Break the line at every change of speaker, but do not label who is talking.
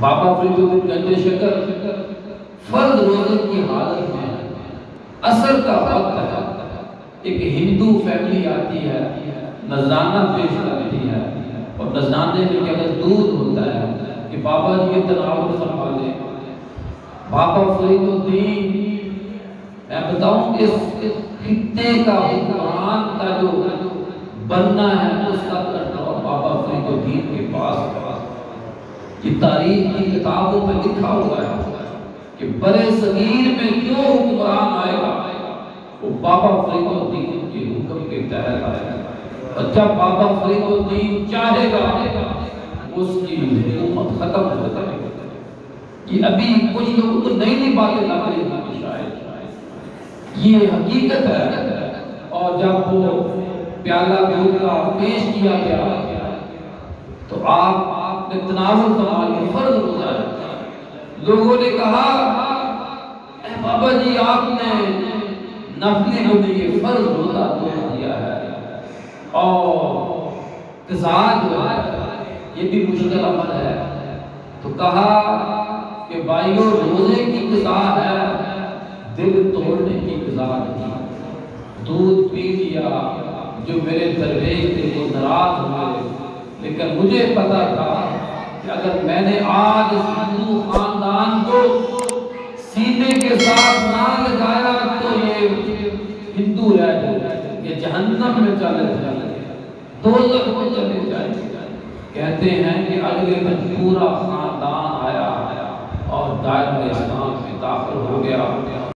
بابا فرید الدین گنج شکر فرض روزے کی حالت میں عصر کا وقت ہے، ایک ہندو فیملی آتی ہے، نذرانہ پیش کرتی ہے، اور نذرانے میں اگر دودھ ہوتا ہے کہ بابا جی یہ تناول فرما لیں۔ بابا فرید الدین، میں بتاؤں کہ اس خطے کا حکمران کا جو بننا ہے اس کا کنٹرول بابا فرید الدین کے پاس۔ یہ تاریخ کی کتابوں میں لکھا ہوا ہے کہ برے صغیر میں جو حکمران آئے گا وہ بابا فرید الدین کے حکم کے تحت آئے گا، اور جب بابا فرید الدین چاہے گا اس کی حکومت ختم ہو جائے گی۔ یہ ابھی کچھ لوگوں کو نئی باتیں لگ رہی ہیں، شاید یہ حقیقت ہے۔ اور جب وہ پیالہ دودھ کا پیش کیا گیا تو آپ نے تناول فرمایا، فرض روزہ ہے۔ لوگوں نے کہا اے بابا جی آپ نے نفلی جو نہیں فرض روزہ توڑ دیا ہے، اور قضا جو ہے یہ بھی مشکل عمل ہے۔ تو کہا کہ بھائیو روزے کی قضا ہے، دل توڑنے کی قضا نہیں۔ دودھ پی لیا، جو میرے درویش تھے وہ ناراض ہوئے، لیکن مجھے پتا تھا کہ اگر میں نے آج اس ہندو خاندان کو سینے کے ساتھ نہ لگایا تو یہ ہندو رہ جائے، یہ جہنم میں چلے جائے، دوزخ میں چلے جائے۔ کہتے ہیں کہ اگلے دن پورا خاندان آیا اور دائرہ اسلام میں داخل ہو گیا۔